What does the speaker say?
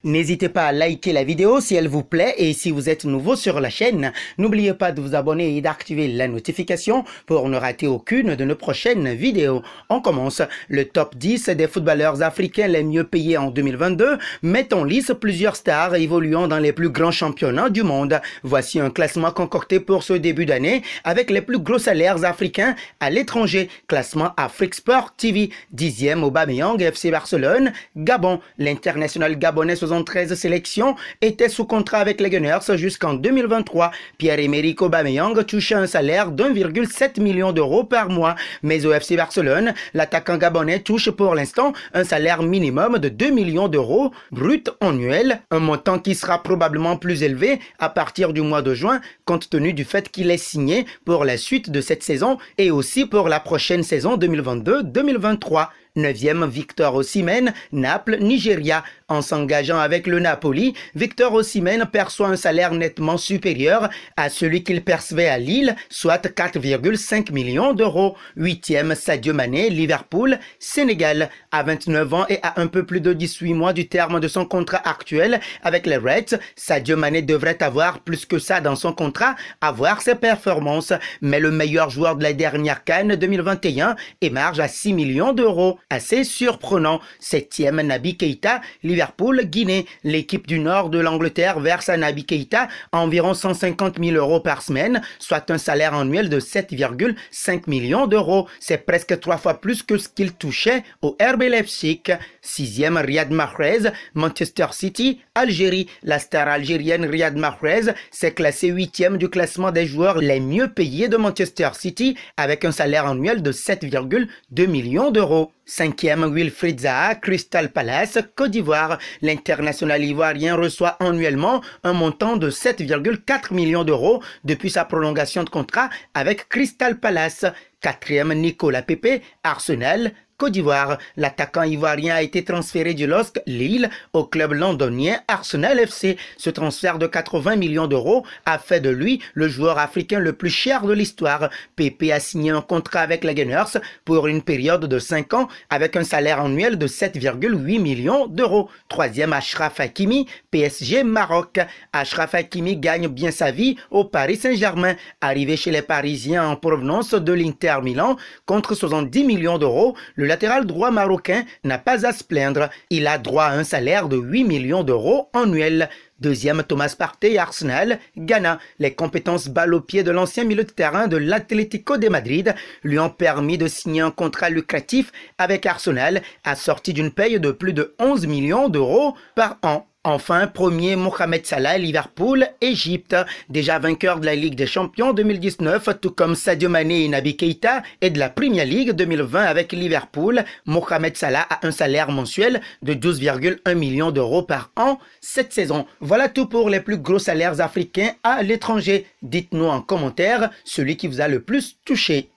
N'hésitez pas à liker la vidéo si elle vous plaît et si vous êtes nouveau sur la chaîne, n'oubliez pas de vous abonner et d'activer la notification pour ne rater aucune de nos prochaines vidéos. On commence. Le top 10 des footballeurs africains les mieux payés en 2022 met en lice plusieurs stars évoluant dans les plus grands championnats du monde. Voici un classement concocté pour ce début d'année avec les plus gros salaires africains à l'étranger. Classement Afrique Sport TV. 10e Aubameyang, FC Barcelone, Gabon. L'international gabonais 73 sélections était sous contrat avec les Gunners jusqu'en 2023. Pierre-Emerick Aubameyang touchait un salaire d'1,7 million d'euros par mois. Mais au FC Barcelone, l'attaquant gabonais touche pour l'instant un salaire minimum de 2 millions d'euros brut annuel, un montant qui sera probablement plus élevé à partir du mois de juin compte tenu du fait qu'il est signé pour la suite de cette saison et aussi pour la prochaine saison 2022-2023. 9e, Victor Osimhen, Naples, Nigeria. En s'engageant avec le Napoli, Victor Osimhen perçoit un salaire nettement supérieur à celui qu'il percevait à Lille, soit 4,5 millions d'euros. 8e, Sadio Mané, Liverpool, Sénégal. À 29 ans et à un peu plus de 18 mois du terme de son contrat actuel avec les Reds, Sadio Mané devrait avoir plus que ça dans son contrat, avoir ses performances. Mais le meilleur joueur de la dernière CAN 2021 émarge à 6 millions d'euros. Assez surprenant. 7e, Naby Keïta, Liverpool, Guinée. L'équipe du nord de l'Angleterre verse à Naby Keïta environ 150 000 euros par semaine, soit un salaire annuel de 7,5 millions d'euros. C'est presque 3 fois plus que ce qu'il touchait au RB Leipzig. 6e, Riyad Mahrez, Manchester City, Algérie. La star algérienne Riyad Mahrez s'est classée 8e du classement des joueurs les mieux payés de Manchester City avec un salaire annuel de 7,2 millions d'euros. 5e, Wilfried Zaha, Crystal Palace, Côte d'Ivoire. L'international ivoirien reçoit annuellement un montant de 7,4 millions d'euros depuis sa prolongation de contrat avec Crystal Palace. 4e, Nicolas Pepe, Arsenal, Côte d'Ivoire. L'attaquant ivoirien a été transféré du LOSC Lille au club londonien Arsenal FC. Ce transfert de 80 millions d'euros a fait de lui le joueur africain le plus cher de l'histoire. Pepe a signé un contrat avec les Gunners pour une période de 5 ans avec un salaire annuel de 7,8 millions d'euros. 3e, Achraf Hakimi, PSG Maroc. Achraf Hakimi gagne bien sa vie au Paris Saint-Germain. Arrivé chez les Parisiens en provenance de l'Inter Milan contre 70 millions d'euros, le latéral droit marocain n'a pas à se plaindre. Il a droit à un salaire de 8 millions d'euros annuels. 2e, Thomas Partey, Arsenal, Ghana. Les compétences balle au pied de l'ancien milieu de terrain de l'Atlético de Madrid lui ont permis de signer un contrat lucratif avec Arsenal, assorti d'une paye de plus de 11 millions d'euros par an. Enfin, premier, Mohamed Salah, Liverpool, Égypte. Déjà vainqueur de la Ligue des Champions 2019, tout comme Sadio Mané et Naby Keïta, et de la Premier League 2020 avec Liverpool, Mohamed Salah a un salaire mensuel de 12,1 millions d'euros par an cette saison. Voilà tout pour les plus gros salaires africains à l'étranger. Dites-nous en commentaire celui qui vous a le plus touché.